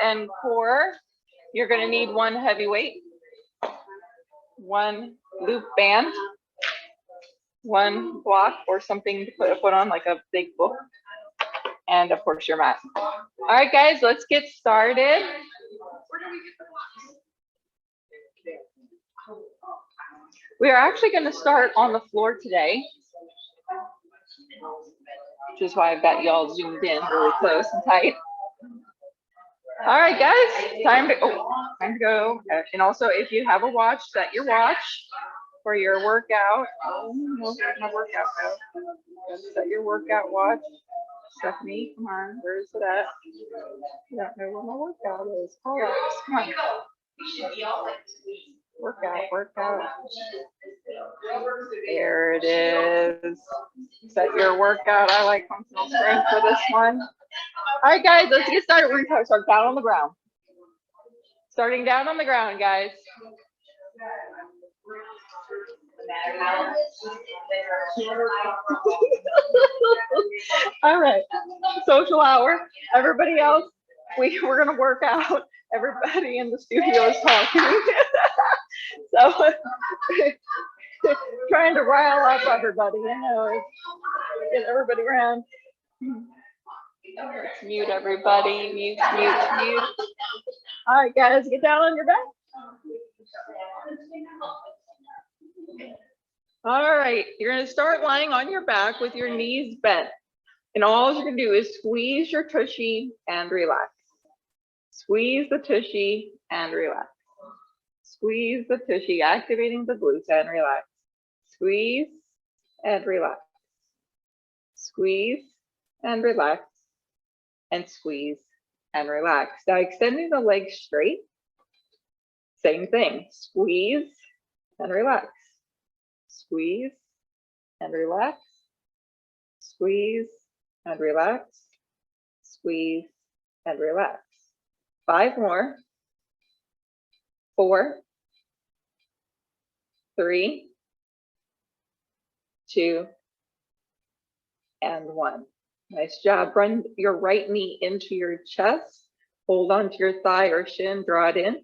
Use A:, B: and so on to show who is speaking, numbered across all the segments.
A: and core, you're going to need one heavy weight, one loop band, one block or something to put a foot on, like a big book, and of course your mat. All right, guys, let's get started. We are actually going to start on the floor today, which is why I've got y'all zoomed in really close and tight. All right, guys, time to go. And also, if you have a watch, set your watch for your workout. Oh, where's my workout go? Set your workout watch. Stephanie, come on, where's it at? I don't know where my workout is. Hold on, come on. Workout. There it is. Set your workout. I like functional strength for this one. All right, guys, let's get started. We're going to start down on the ground. Starting down on the ground, guys. All right, social hour. Everybody else, we're going to work out. Everybody in the studio is talking. So trying to rile up everybody, get everybody around. Let's mute everybody. Mute. All right, guys, get down on your back. All right, you're going to start lying on your back with your knees bent. And all you're going to do is squeeze your tushy and relax. Squeeze the tushy and relax. Squeeze the tushy, activating the glutes and relax. Squeeze and relax. Squeeze and relax. And squeeze and relax. Now extending the legs straight. Same thing. Squeeze and relax. Squeeze and relax. Squeeze and relax. Squeeze and relax. 5 more. 4, 3, 2, and 1. Nice job. Run your right knee into your chest. Hold on to your thigh or shin, draw it in.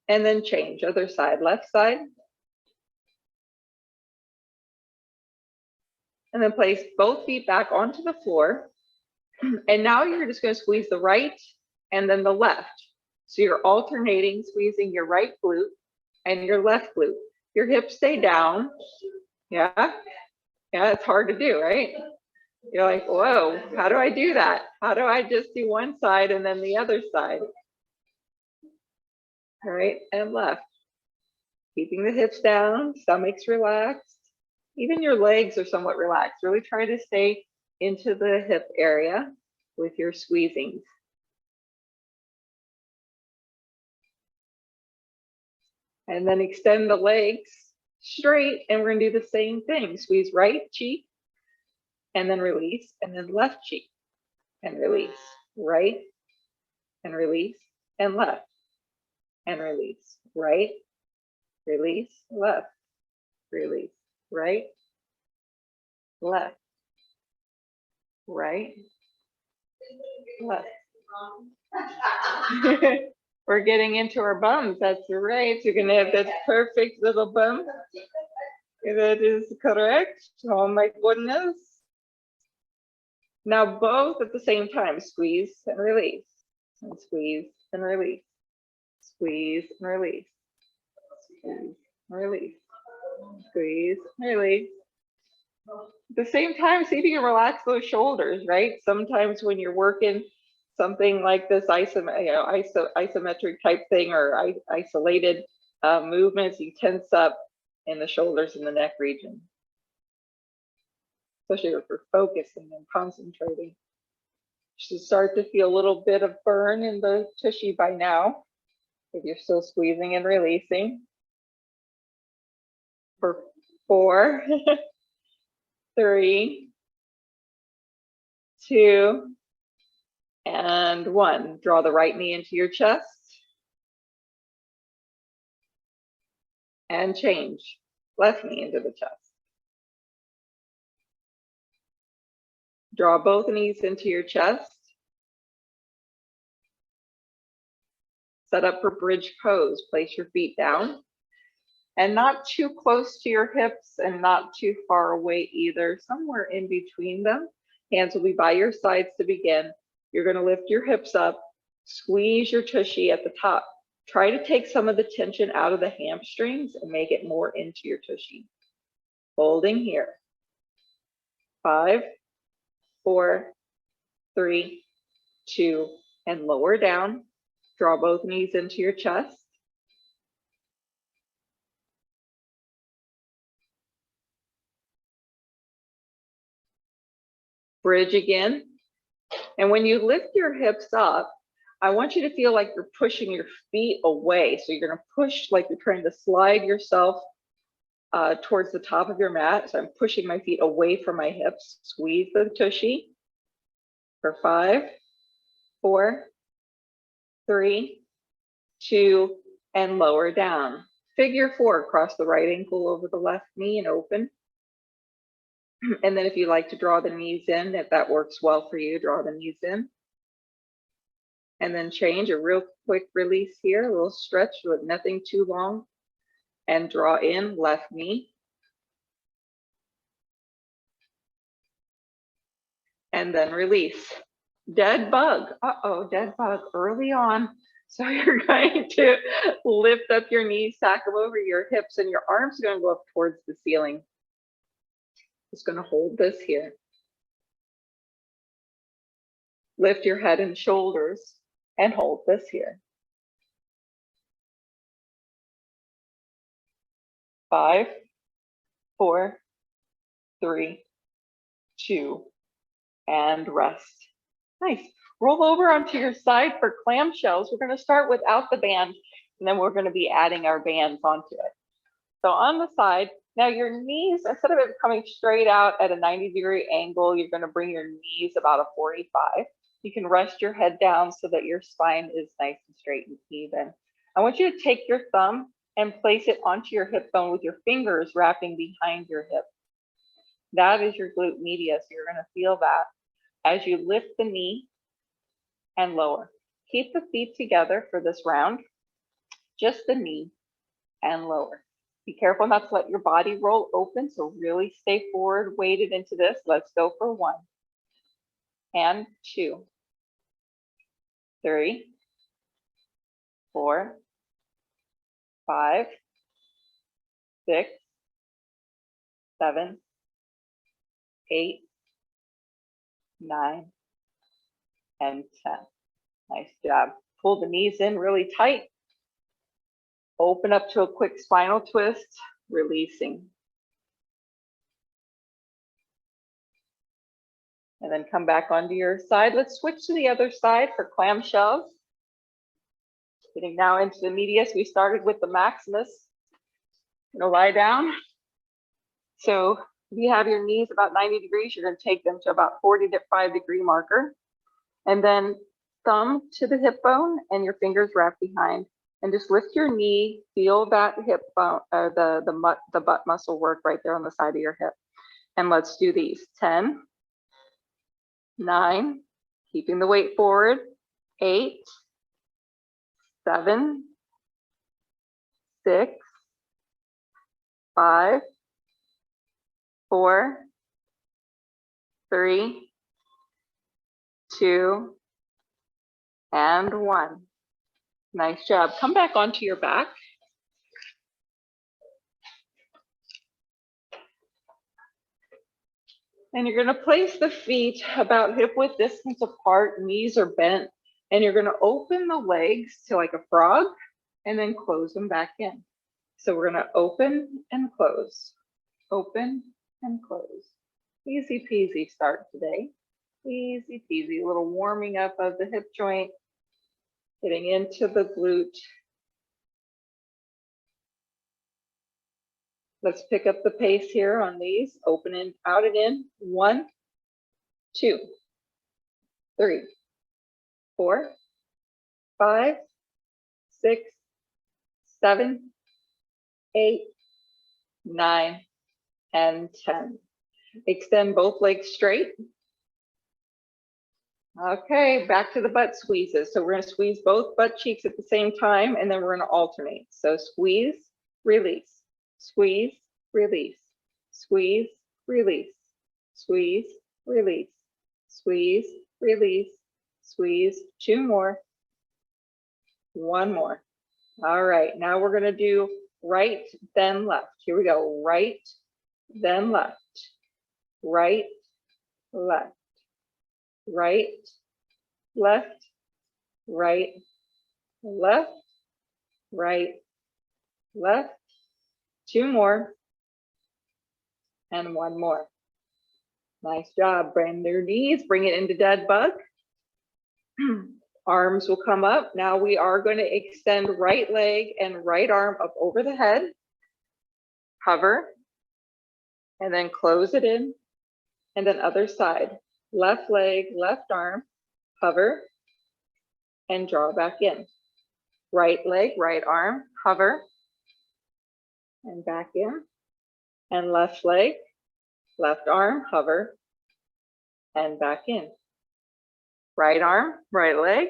A: And then change, other side, left side. And then place both feet back onto the floor. And now you're just going to squeeze the right and then the left. So you're alternating, squeezing your right glute and your left glute. Your hips stay down. Yeah, it's hard to do, right? You're like, whoa, how do I do that? How do I just do one side and then the other side? Right and left. Keeping the hips down, stomach's relaxed. Even your legs are somewhat relaxed. Really try to stay into the hip area with your squeezings. And then extend the legs straight, and we're going to do the same thing. Squeeze right cheek, and then release, and then left cheek, and release. Right, and release, and left, and release. Right, release, left, release. Right, left, right, left. We're getting into our bums. That's right. You're going to have that perfect little bum. That is correct. Oh my goodness. Now both at the same time. Squeeze and release. And squeeze and release. Squeeze and release. Squeeze and release. Squeeze and release. At the same time, see if you can relax those shoulders, right? Sometimes when you're working something like this isometric type thing or isolated movements, you tense up in the shoulders and the neck region, especially if we're focusing and concentrating. You should start to feel a little bit of burn in the tushy by now, if you're still squeezing and releasing. For 4, 3, 2, and 1. Draw the right knee into your chest. And change. Left knee into the chest. Draw both knees into your chest. set up for bridge pose. Place your feet down and not too close to your hips and not too far away either, somewhere in between them. Hands will be by your sides to begin. You're going to lift your hips up, squeeze your tushy at the top. Try to take some of the tension out of the hamstrings and make it more into your tushy. Holding here. 5, 4, 3, 2, and lower down. Draw both knees into your chest. Bridge again. And when you lift your hips up, I want you to feel like you're pushing your feet away. So you're going to push like you're trying to slide yourself towards the top of your mat. So I'm pushing my feet away from my hips. Squeeze the tushy for 5, 4, 3, 2, and lower down. Figure 4, cross the right ankle over the left knee and open. And then if you like to draw the knees in, if that works well for you, draw the knees in. And then change, a real quick release here, a little stretch with nothing too long. And draw in left knee. And then release. Dead bug. Uh-oh, dead bug early on. So you're going to lift up your knees, stack them over your hips, and your arms are going to go up towards the ceiling. Just going to hold this here. Lift your head and shoulders and hold this here. 5, 4, 3, 2, and rest. Nice. Roll over onto your side for clamshells. We're going to start without the band, and then we're going to be adding our bands onto it. So on the side, now your knees, instead of it coming straight out at a 90-degree angle, you're going to bring your knees about a 45. You can rest your head down so that your spine is nice and straight and even. I want you to take your thumb and place it onto your hip bone with your fingers wrapping behind your hip. That is your glute medius. So you're going to feel that as you lift the knee and lower. Keep the feet together for this round, just the knee and lower. Be careful not to let your body roll open, so really stay forward, weighted into this. Let's go for 1 and 2, 3, 4, 5, 6, 7, 8, 9, and 10. Nice job. Pull the knees in really tight. Open up to a quick spinal twist, releasing. And then come back onto your side. Let's switch to the other side for clamshells. Getting now into the medius. We started with the maximus. I'm gonna lie down. So if you have your knees about 90 degrees, you're gonna take them to about 45-degree marker. And then thumb to the hip bone and your fingers wrap behind. And just lift your knee, feel that hip bone, or the butt muscle work right there on the side of your hip. And let's do these. 10, 9, keeping the weight forward. 8, 7, 6, 5, 4, 3, 2, and 1. Nice job. Come back onto your back. And you're going to place the feet about hip width distance apart, knees are bent, and you're going to open the legs to like a frog and then close them back in. So we're going to open and close, open and close. Easy peasy start today. Easy peasy, a little warming up of the hip joint, getting into the glute. Let's pick up the pace here on these. Open and out and in. 1, 2, 3, 4, 5, 6, 7, 8, 9, and 10. Extend both legs straight. Okay, back to the butt squeezes. So we're going to squeeze both butt cheeks at the same time, and then we're going to alternate. So squeeze, release, squeeze, release, squeeze, release, squeeze, release, squeeze, release, squeeze. 2 more. 1 more. All right, now we're going to do right, then left. Here we go. Right, then left. Right, left. Right, left, right, left, right, left. 2 more. And 1 more. Nice job. Bend your knees, bring it into dead bug. Arms will come up. Now we are going to extend right leg and right arm up over the head. Hover. And then close it in. And then other side. Left leg, left arm. Hover. And draw back in. Right leg, right arm. Hover. And back in. And left leg, left arm. Hover. And back in. Right arm, right leg,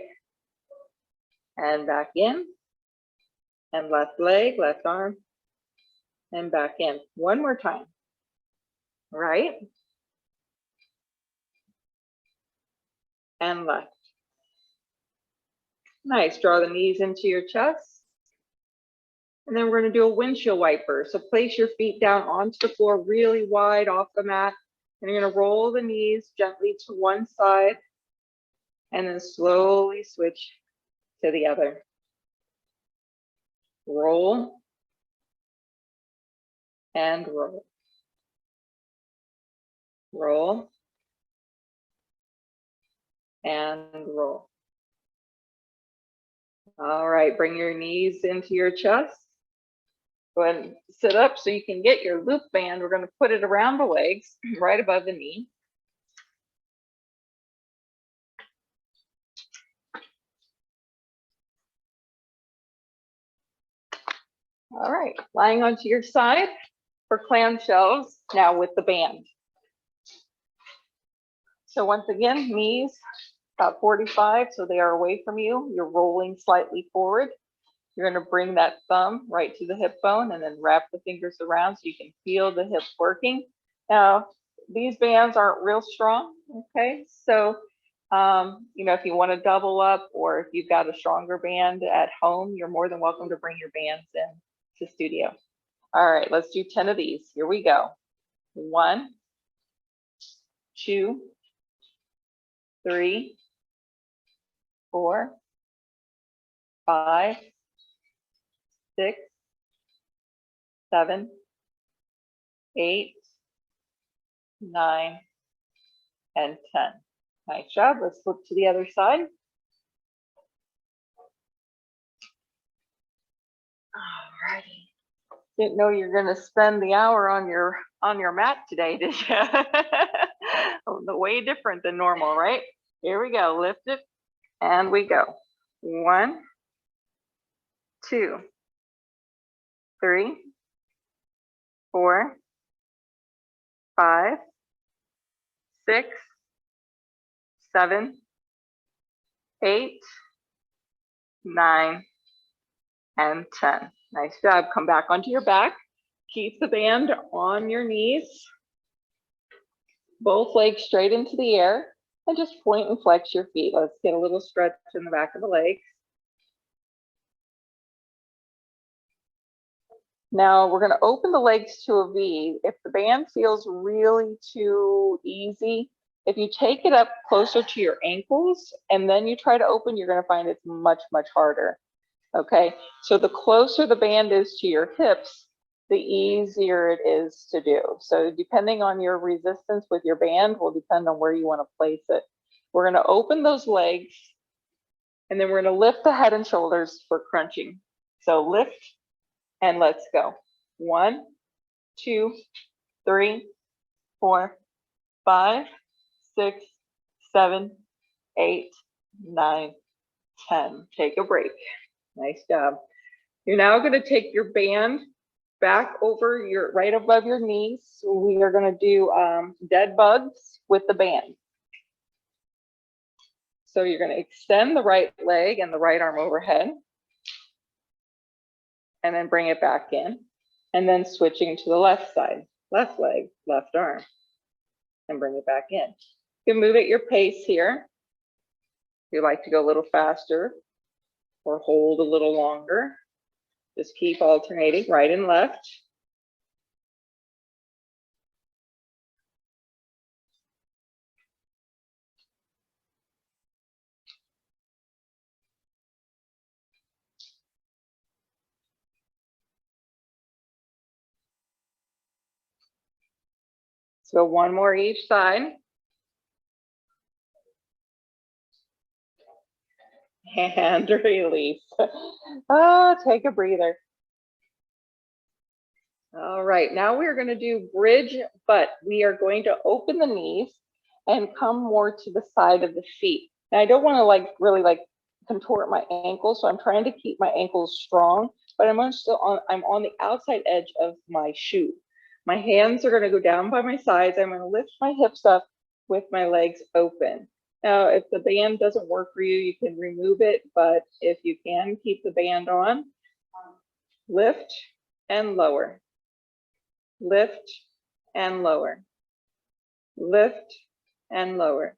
A: and back in, and left leg, left arm, and back in. 1 more time. Right, and left. Nice, draw the knees into your chest. And then we're gonna do a windshield wiper. So place your feet down onto the floor really wide off the mat. And you're gonna roll the knees gently to one side, and then slowly switch to the other. Roll and roll. Roll and roll. All right, bring your knees into your chest. Go ahead and sit up so you can get your loop band. We're going to put it around the legs, right above the knee. All right, lying onto your side for clamshells, now with the band. So once again, knees about 45, so they are away from you. You're rolling slightly forward. You're going to bring that thumb right to the hip bone and then wrap the fingers around so you can feel the hips working. Now, these bands aren't real strong, okay? So, you know, if you want to double up or if you've got a stronger band at home, you're more than welcome to bring your bands in to studio. All right, let's do 10 of these. Here we go. 1, 2, 3, 4, 5, 6, 7, 8, 9, and 10. Nice job. Let's flip to the other side. All righty. Didn't know you're going to spend the hour on your mat today, did you? Way different than normal, right? Here we go. Lift it, and we go. 1, 2, 3, 4, 5, 6, 7, 8, 9, and 10. Nice job. Come back onto your back. Keep the band on your knees. Both legs straight into the air, and just point and flex your feet. Let's get a little stretch in the back of the legs. Now we're going to open the legs to a V. If the band feels really too easy, if you take it up closer to your ankles and then you try to open, you're going to find it's much, much harder. Okay, so the closer the band is to your hips, the easier it is to do. So depending on your resistance with your band will depend on where you want to place it. We're going to open those legs, and then we're going to lift the head and shoulders for crunching. So lift, and let's go. 1, 2, 3, 4, 5, 6, 7, 8, 9, 10. Take a break. Nice job. You're now going to take your band back over your right above your knees. So we are going to do dead bugs with the band. So you're going to extend the right leg and the right arm overhead. And then bring it back in. And then switching to the left side, left leg, left arm. And bring it back in. You can move at your pace here. If you like to go a little faster or hold a little longer, just keep alternating right and left. So one more each side. And release. Oh, take a breather. All right, now we're going to do bridge, but we are going to open the knees and come more to the side of the feet. Now I don't want to really contort my ankles, so I'm trying to keep my ankles strong, but I'm on the outside edge of my shoe. My hands are going to go down by my sides. I'm going to lift my hips up with my legs open. Now, if the band doesn't work for you, you can remove it, but if you can, keep the band on. Lift and lower. Lift and lower. Lift and lower.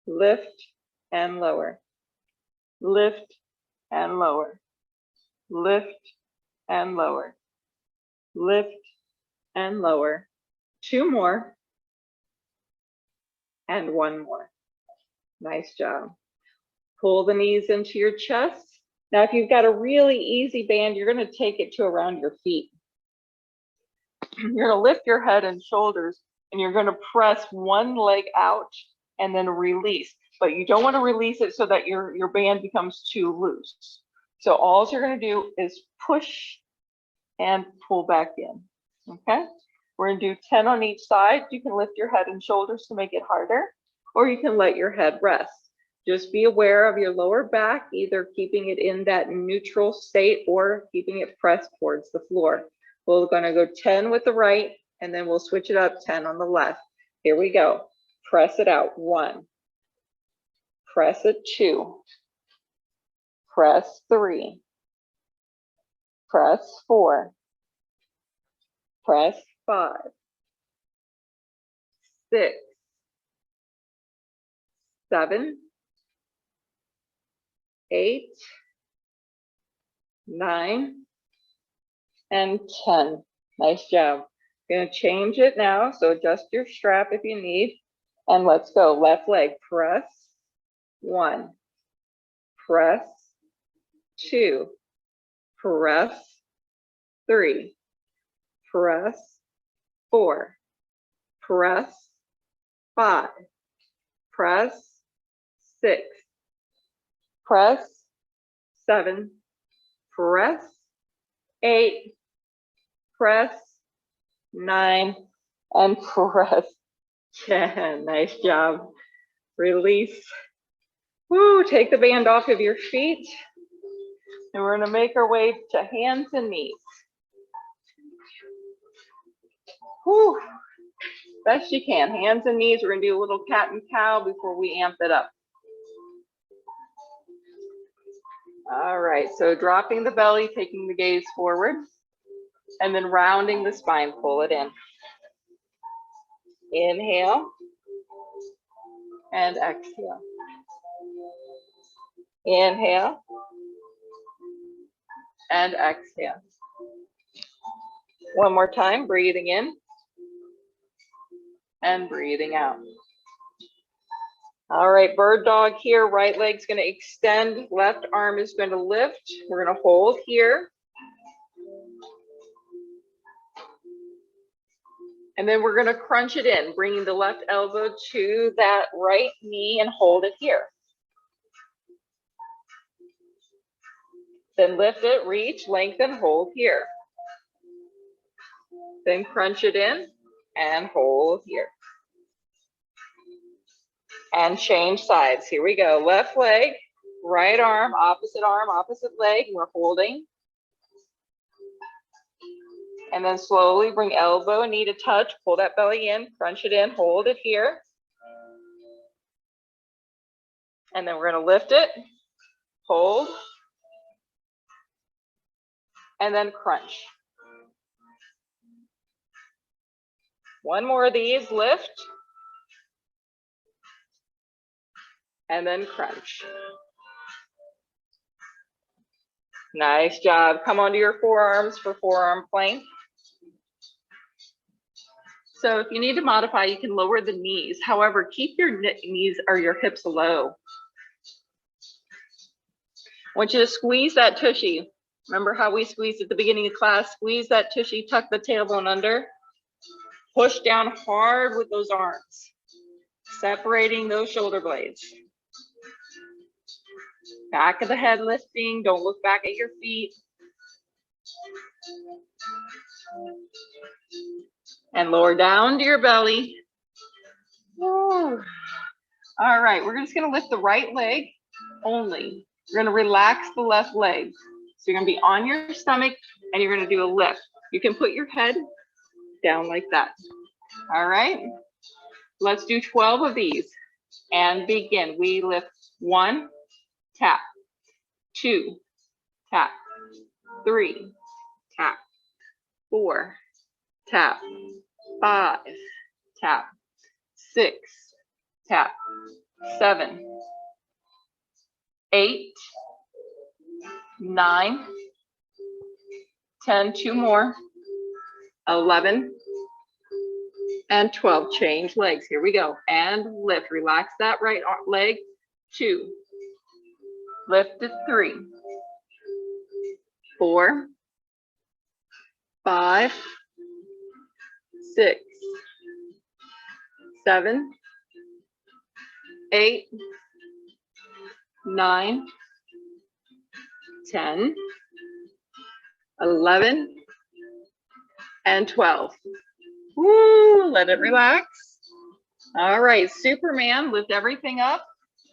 A: Lift and lower. Lift and lower. Lift and lower. Lift and lower. Two more. And one more. Nice job. Pull the knees into your chest. Now, if you've got a really easy band, you're going to take it to around your feet. You're going to lift your head and shoulders, and you're going to press one leg out and then release. But you don't want to release it so that your band becomes too loose. So all you're going to do is push and pull back in. Okay? We're going to do 10 on each side. You can lift your head and shoulders to make it harder, or you can let your head rest. Just be aware of your lower back, either keeping it in that neutral state or keeping it pressed towards the floor. We're going to go 10 with the right, and then we'll switch it up 10 on the left. Here we go. Press it out. 1. Press it 2. Press 3. Press 4. Press 5. 6. 7. 8. 9. And 10. Nice job. I'm going to change it now. So adjust your strap if you need. And let's go. Left leg. Press 1. Press 2. Press 3. Press 4. Press 5. Press 6. Press 7. Press 8. Press 9. And press 10. Nice job. Release. Woo, take the band off of your feet. And we're going to make our way to hands and knees. Woo. Best you can. Hands and knees. We're going to do a little cat and cow before we amp it up. All right, so dropping the belly, taking the gaze forward, and then rounding the spine, pull it in. Inhale and exhale. Inhale and exhale. One more time, breathing in and breathing out. All right, bird dog here. Right leg's going to extend. Left arm is going to lift. We're going to hold here. And then we're going to crunch it in, bringing the left elbow to that right knee and hold it here. Then lift it, reach, lengthen, hold here. Then crunch it in and hold here. And change sides. Here we go. Left leg, right arm, opposite leg. We're holding. And then slowly bring elbow and knee to touch. Pull that belly in, crunch it in, hold it here. And then we're going to lift it, hold, and then crunch. One more of these, lift, and then crunch. Nice job. Come onto your forearms for forearm plank. So if you need to modify, you can lower the knees. However, keep your knees or your hips low. I want you to squeeze that tushy. Remember how we squeezed at the beginning of class? Squeeze that tushy, tuck the tailbone under. Push down hard with those arms, separating those shoulder blades. Back of the head lifting, don't look back at your feet. And lower down to your belly. Woo. All right, we're just gonna lift the right leg only. You're gonna relax the left leg. So you're gonna be on your stomach and you're gonna do a lift. You can put your head down like that. All right, let's do 12 of these and begin. We lift 1, tap, 2, tap, 3, tap, 4, tap, 5, tap, 6, tap, 7, 8, 9, 10, 2 more, 11, and 12. Change legs. Here we go. And lift. Relax that right leg. 2. Lift it. 3, 4, 5, 6, 7, 8, 9, 10, 11, and 12. Woo, let it relax. All right, Superman, lift everything up.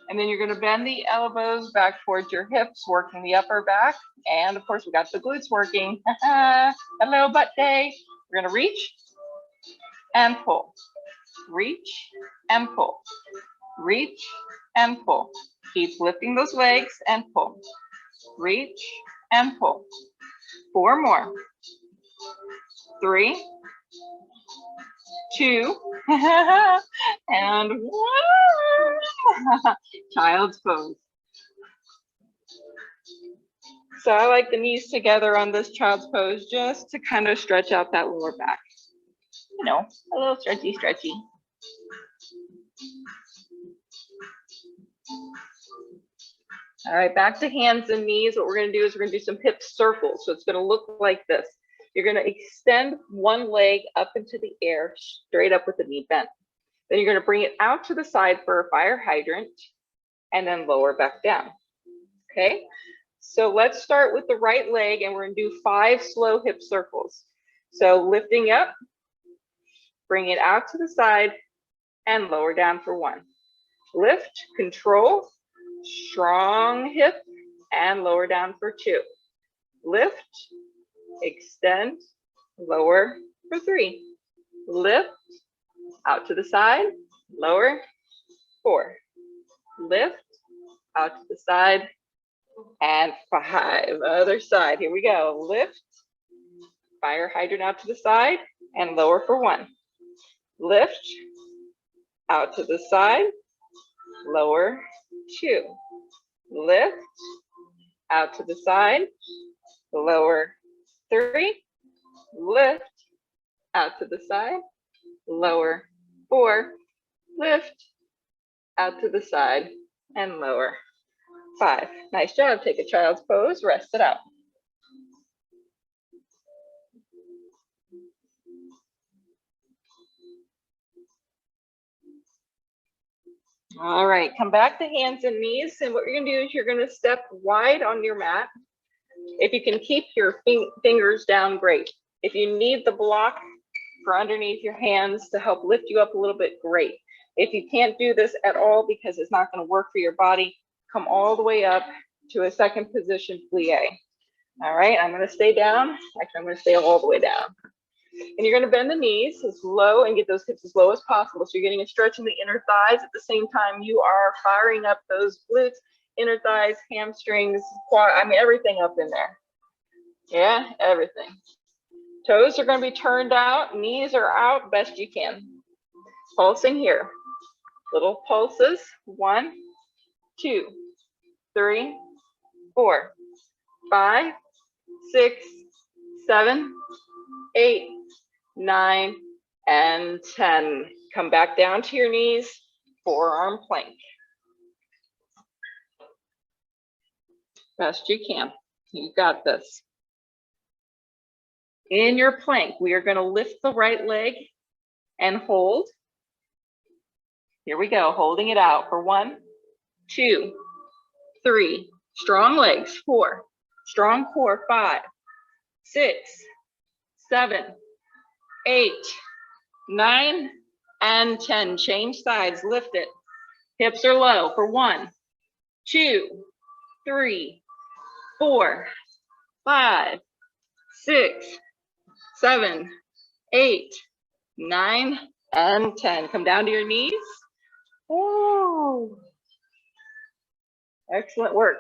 A: And then you're gonna bend the elbows back towards your hips, working the upper back. And of course, we got the glutes working. Hello, butt day. We're gonna reach and pull, reach and pull, reach and pull. Keep lifting those legs and pull, reach and pull. 4 more. 3, 2, and 1. Child's pose. So I like the knees together on this child's pose just to kind of stretch out that lower back. You know, a little stretchy, stretchy. All right, back to hands and knees. What we're going to do is we're going to do some hip circles. So it's going to look like this. You're going to extend one leg up into the air, straight up with the knee bent. Then you're going to bring it out to the side for a fire hydrant and then lower back down. Okay, so let's start with the right leg and we're going to do 5 slow hip circles. So lifting up, bring it out to the side and lower down for 1. Lift, control, strong hip and lower down for 2. Lift, extend, lower for 3. Lift, out to the side, lower, 4. Lift, out to the side, and 5. Other side, here we go. Lift, fire hydrant out to the side, and lower for 1. Lift, out to the side, lower, 2. Lift, out to the side, lower, 3. Lift, out to the side, lower, 4. Lift, out to the side, and lower, 5. Nice job. Take a child's pose, rest it out. All right, come back to hands and knees. And what you're gonna do is you're gonna step wide on your mat. If you can keep your fingers down, great. If you need the block for underneath your hands to help lift you up a little bit, great. If you can't do this at all because it's not gonna work for your body, come all the way up to a second position plie. All right, I'm gonna stay down. Actually, I'm gonna stay all the way down. And you're going to bend the knees as low and get those hips as low as possible. So you're getting a stretch in the inner thighs. At the same time, you are firing up those glutes, inner thighs, hamstrings, quad, I mean, everything up in there. Yeah, everything. Toes are going to be turned out, knees are out best you can. Pulsing here. Little pulses. 1, 2, 3, 4, 5, 6, 7, 8, 9, and 10. Come back down to your knees, forearm plank. Best you can. You got this. In your plank, we are going to lift the right leg and hold. Here we go, holding it out for 1, 2, 3. Strong legs, 4. Strong core, 5, 6, 7, 8, 9, and 10. Change sides, lift it. Hips are low for 1, 2, 3, 4, 5, 6, 7, 8, 9, and 10. Come down to your knees. Oh, excellent work.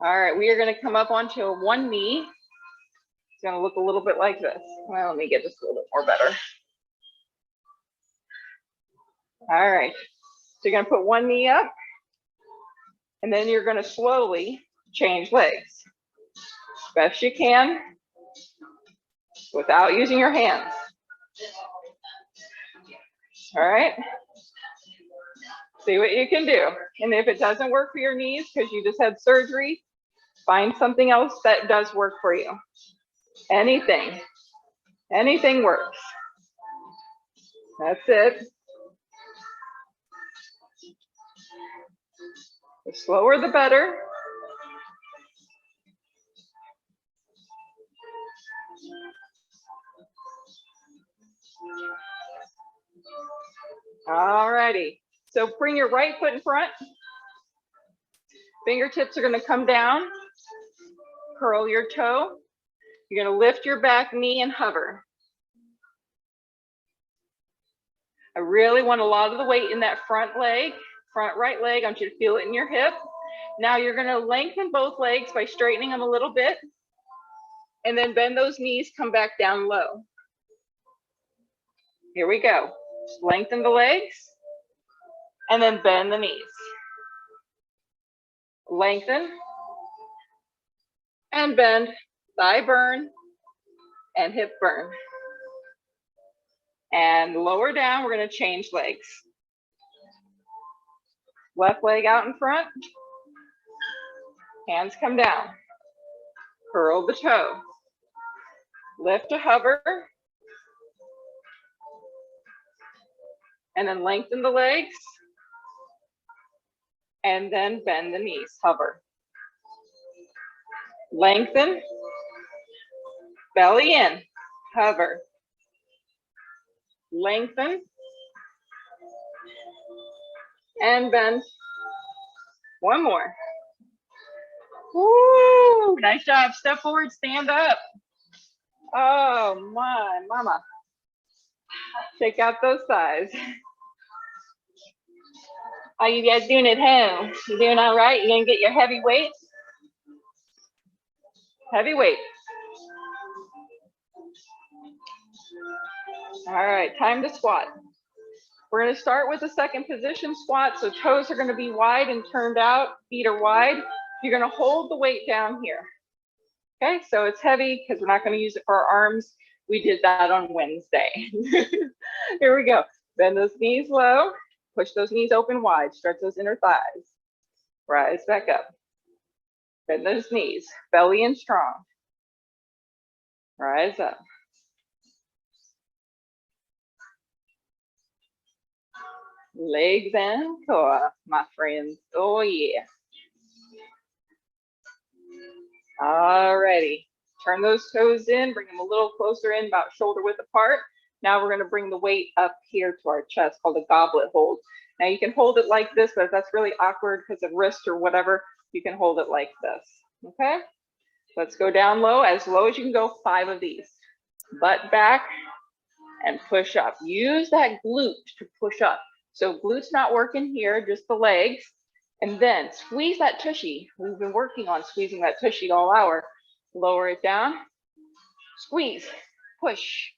A: All right, we are going to come up onto one knee. It's going to look a little bit like this. Well, let me get this a little bit more better. All right, so you're going to put one knee up, and then you're going to slowly change legs. Best you can without using your hands. All right. See what you can do. And if it doesn't work for your knees because you just had surgery, find something else that does work for you. Anything works. That's it. The slower, the better. All righty. So bring your right foot in front. Fingertips are going to come down. Curl your toe. You're going to lift your back knee and hover. I really want a lot of the weight in that front leg, front right leg. I want you to feel it in your hip. Now you're going to lengthen both legs by straightening them a little bit. And then bend those knees, come back down low. Here we go. Lengthen the legs and then bend the knees. Lengthen and bend, thigh burn and hip burn. And lower down, we're going to change legs. Left leg out in front. Hands come down. Curl the toe. Lift to hover. And then lengthen the legs. And then bend the knees, hover. Lengthen. Belly in, hover. Lengthen. And bend. One more. Woo, nice job. Step forward, stand up. Oh my mama. Check out those thighs. How you guys doing at home? You doing all right? You gonna get your heavy weights? Heavy weight. All right, time to squat. We're gonna start with a second position squat. So toes are gonna be wide and turned out, feet are wide. You're gonna hold the weight down here. Okay, so it's heavy because we're not gonna use it for our arms. We did that on Wednesday. Here we go. Bend those knees low, push those knees open wide, stretch those inner thighs. Rise back up. Bend those knees, belly in strong. Rise up. Legs and core, my friends. Oh yeah. Alrighty. Turn those toes in, bring them a little closer in, about shoulder width apart. Now we're going to bring the weight up here to our chest, called a goblet hold. Now you can hold it like this, but if that's really awkward because of wrist or whatever, you can hold it like this. Okay? Let's go down low as you can go, 5 of these. butt back, and push up. Use that glute to push up. So glute's not working here, just the legs. And then squeeze that tushy. We've been working on squeezing that tushy all hour. Lower it down, squeeze, push,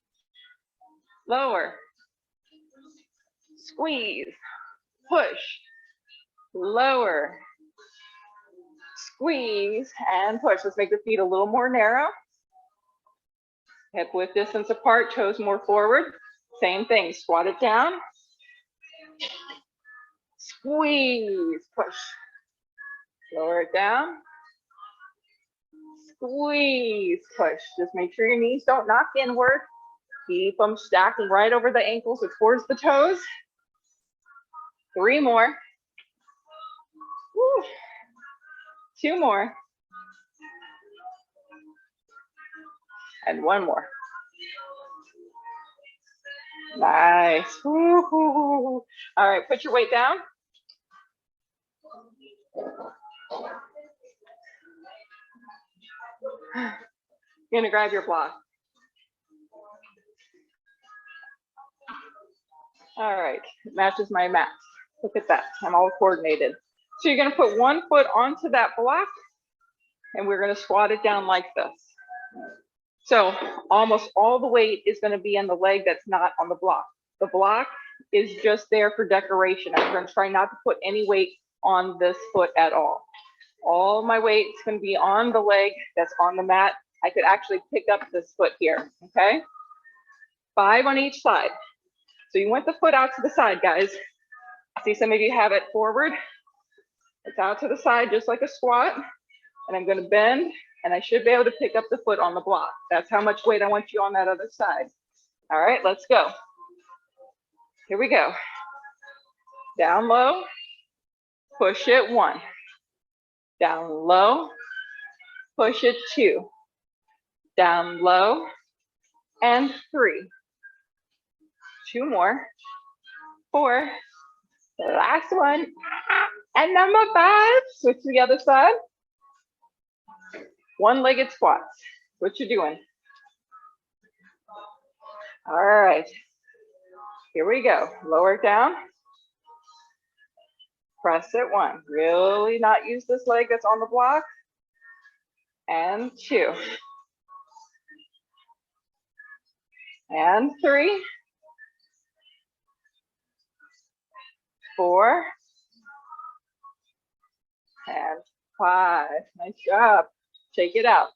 A: lower, squeeze, push, lower, squeeze, and push. Let's make the feet a little more narrow. Hip width distance apart, toes more forward. Same thing, squat it down. Squeeze, push. Lower it down. Squeeze, push. Just make sure your knees don't knock inward. Keep them stacking right over the ankles or towards the toes. 3 more. Woo. 2 more. And 1 more. Nice. Woo-hoo. All right, put your weight down. You're gonna grab your block. All right, matches my mat. Look at that, I'm all coordinated. So you're gonna put 1 foot onto that block and we're gonna squat it down like this. So almost all the weight is gonna be on the leg that's not on the block. The block is just there for decoration. I'm gonna try not to put any weight on this foot at all. All my weight is gonna be on the leg that's on the mat. I could actually pick up this foot here, okay? 5 on each side. So you want the foot out to the side, guys. See, some of you have it forward. It's out to the side, just like a squat. And I'm gonna bend, and I should be able to pick up the foot on the block. That's how much weight I want you on that other side. All right, let's go. Here we go. Down low, push it 1. Down low, push it 2. Down low, and 3. 2 more, 4, the last one, and number 5, switch to the other side. 1-legged squats, what you doing? All right, here we go, lower it down, press it 1, really not use this leg that's on the block, and 2, and 3, 4, and 5. Nice job. Shake it out.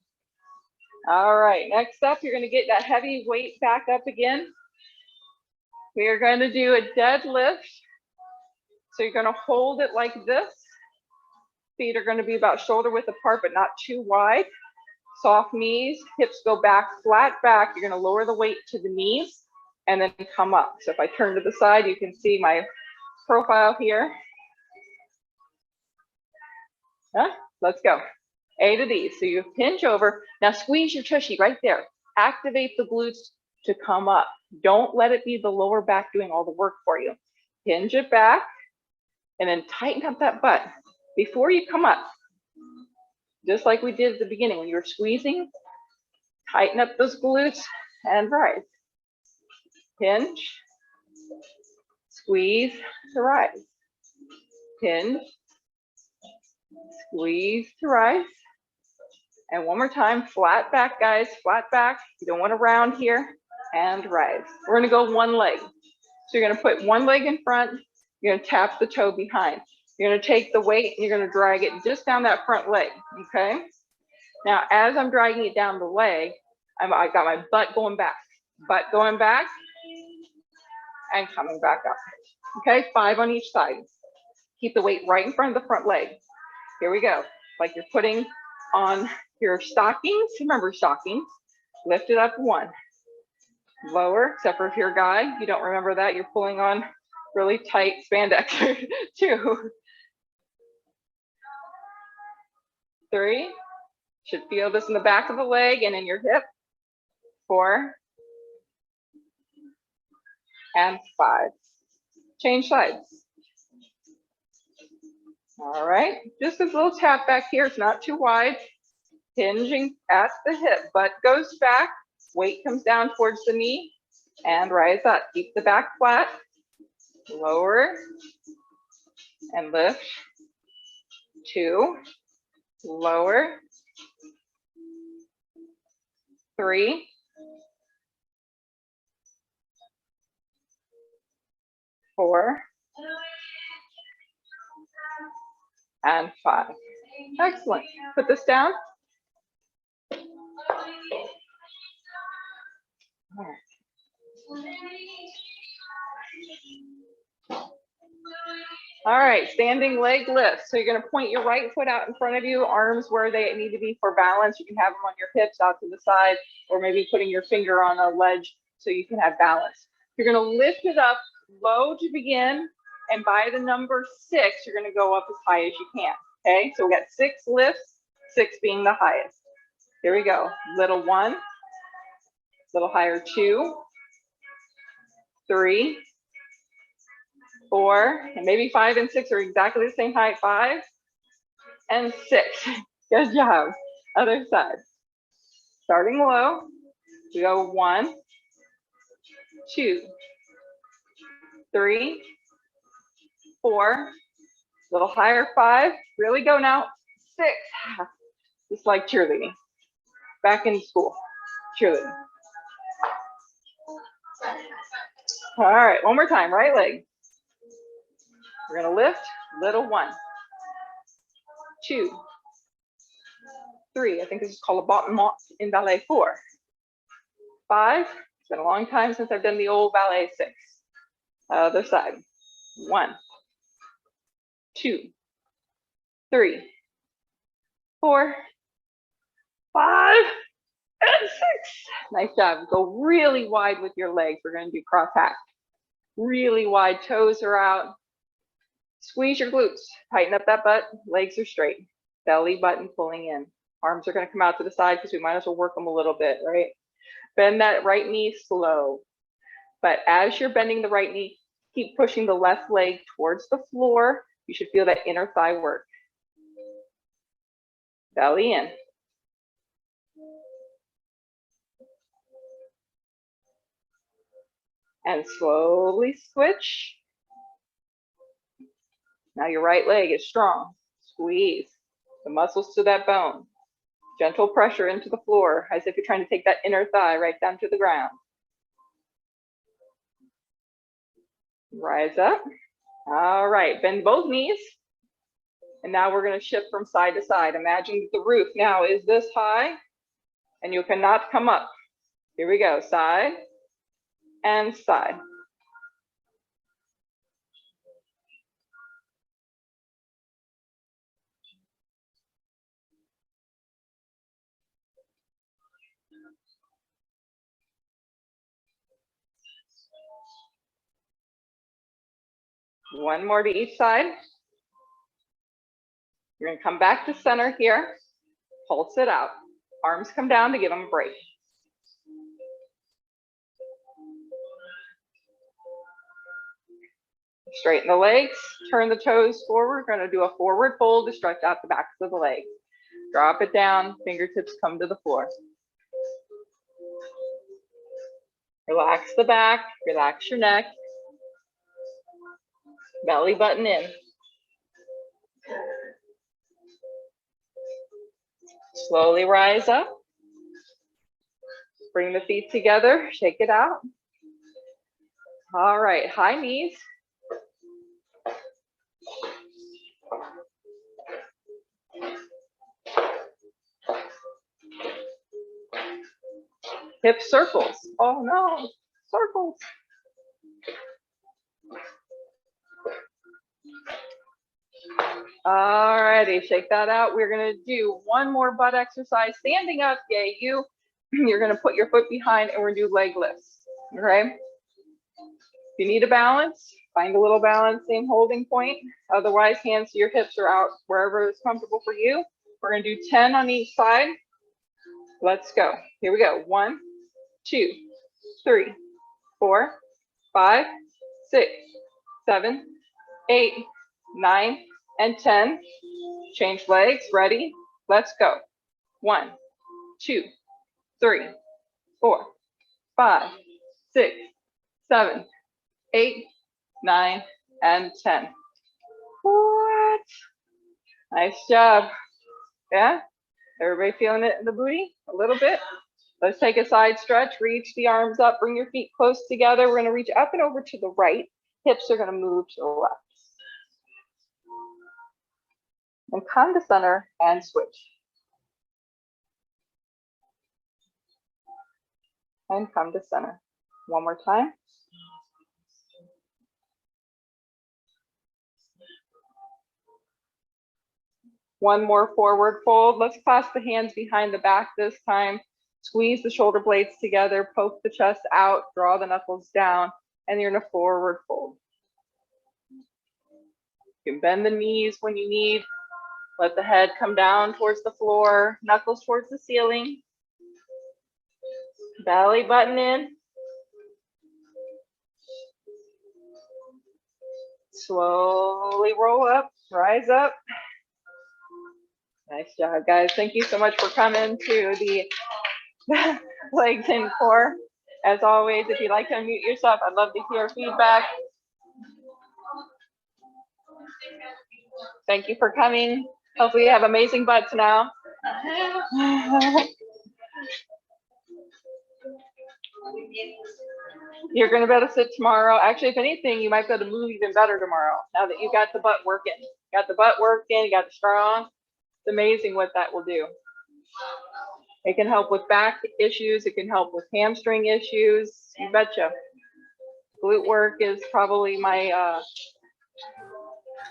A: All right, next up, you're gonna get that heavy weight back up again. We are going to do a deadlift. So you're gonna hold it like this. Feet are gonna be about shoulder width apart, but not too wide. Soft knees, hips go back, flat back. You're gonna lower the weight to the knees and then come up. So if I turn to the side, you can see my profile here. Let's go. 8 of these. So you hinge over. Now squeeze your tushy right there. Activate the glutes to come up. Don't let it be the lower back doing all the work for you. Hinge it back and then tighten up that butt before you come up. Just like we did at the beginning when you were squeezing, tighten up those glutes and rise. Hinge, squeeze to rise. Hinge, squeeze to rise. And one more time, flat back, guys, flat back. You don't want to round here, and rise. We're gonna go 1 leg. So you're gonna put 1 leg in front, you're gonna tap the toe behind. You're gonna take the weight and you're gonna drag it just down that front leg, okay? Now, as I'm dragging it down the leg, I got my butt going back, and coming back up. Okay, 5 on each side. Keep the weight right in front of the front leg. Here we go. Like you're putting on your stockings. Remember stockings. Lift it up 1. Lower, except for if you're a guy, you don't remember that. You're pulling on really tight spandex. 2. 3. Should feel this in the back of the leg and in your hip. 4. And 5. Change sides. All right, just this little tap back here. It's not too wide. Hinging at the hip. Butt goes back. Weight comes down towards the knee and rise up. Keep the back flat. Lower and lift. 2, lower. 3, 4, and 5. Excellent. Put this down. All right, standing leg lift. So you're going to point your right foot out in front of you, arms where they need to be for balance. You can have them on your hips out to the side, or maybe putting your finger on a ledge so you can have balance. You're going to lift it up low to begin, and by the number 6, you're going to go up as high as you can. Okay, so we got 6 lifts, 6 being the highest. Here we go. Little 1, little higher 2, 3, 4, and maybe 5 and 6 are exactly the same height. 5 and 6. Good job. Other side. Starting low, we go 1, 2, 3, 4, little higher 5. Really go now. 6. Just like cheerleading. Back in school. Cheerleading. All right, one more time. Right leg. We're going to lift, little 1, 2, 3. I think this is called a battement in ballet. 4, 5. It's been a long time since I've done the old ballet. 6. Other side. 1, 2, 3, 4, 5, and 6. Nice job. Go really wide with your legs. We're going to do cross hack. Really wide. Toes are out. Squeeze your glutes. Tighten up that butt. Legs are straight. Belly button pulling in. Arms are going to come out to the side because we might as well work them a little bit, right? Bend that right knee slow. But as you're bending the right knee, keep pushing the left leg towards the floor. You should feel that inner thigh work. Belly in. And slowly switch. Now your right leg is strong. Squeeze the muscles to that bone. Gentle pressure into the floor as if you're trying to take that inner thigh right down to the ground. Rise up. All right, bend both knees. And now we're going to shift from side to side. Imagine the roof now is this high and you cannot come up. Here we go, side and side. One more to each side. You're going to come back to center here. Pulse it out. Arms come down to give them a break. Straighten the legs. Turn the toes forward. We're going to do a forward fold to stretch out the backs of the legs. Drop it down. Fingertips come to the floor. Relax the back. Relax your neck. Belly button in. Slowly rise up. Bring the feet together. Shake it out. All right, high knees. Hip circles. Oh no, circles. All righty, shake that out. We're gonna do one more butt exercise. Standing up, yay you. You're gonna put your foot behind and we're gonna do leg lifts, okay? If you need a balance, find a little balance, same holding point. Otherwise, hands to your hips or out wherever is comfortable for you. We're gonna do 10 on each side. Let's go. Here we go. 1, 2, 3, 4, 5, 6, 7, 8, 9, and 10. Change legs. Ready? Let's go. 1, 2, 3, 4, 5, 6, 7, 8, 9, and 10. What? Nice job. Yeah? Everybody feeling it in the booty a little bit? Let's take a side stretch. Reach the arms up. Bring your feet close together. We're going to reach up and over to the right. Hips are going to move to the left. And come to center and switch. And come to center. One more time. One more forward fold. Let's clasp the hands behind the back this time. Squeeze the shoulder blades together, poke the chest out, draw the knuckles down, and you're in a forward fold. You can bend the knees when you need. Let the head come down towards the floor, knuckles towards the ceiling. Belly button in. Slowly roll up, rise up. Nice job, guys. Thank you so much for coming to the legs and core. As always, if you'd like to unmute yourself, I'd love to hear feedback. Thank you for coming. Hopefully you have amazing butts now. You're going to be able to sit tomorrow. Actually, if anything, you might be able to move even better tomorrow now that you got the butt working. Got the butt working, you got the strong. It's amazing what that will do. It can help with back issues. It can help with hamstring issues. You betcha. Glute work is probably my,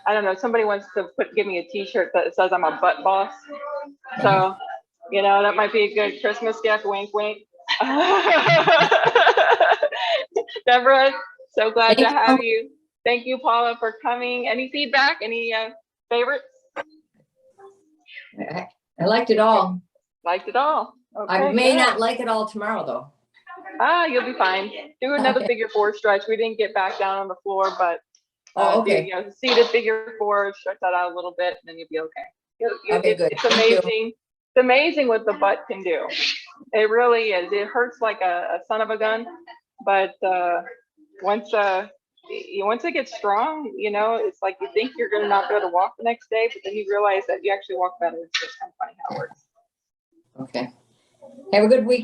A: I don't know, somebody wants to give me a t-shirt that says I'm a butt boss. So, you know, that might be a good Christmas gift, wink, wink. Deborah, so glad to have you. Thank you, Paula, for coming. Any feedback? Any favorites?
B: I liked it all.
A: Liked it all. Okay,
B: I may not like it all tomorrow, though.
A: Ah, you'll be fine. Do another figure four stretch. We didn't get back down on the floor, but do, you know, seated figure four, stretch that out a little bit, and then you'll be okay.
B: Okay, good.
A: It's amazing. It's amazing what the butt can do. It really is. It hurts like a son of a gun, but once it gets strong, you know, it's like you think you're gonna not be able to walk the next day, but then you realize that you actually walk better. It's just kind of funny how it works.
B: Okay. Have a good week.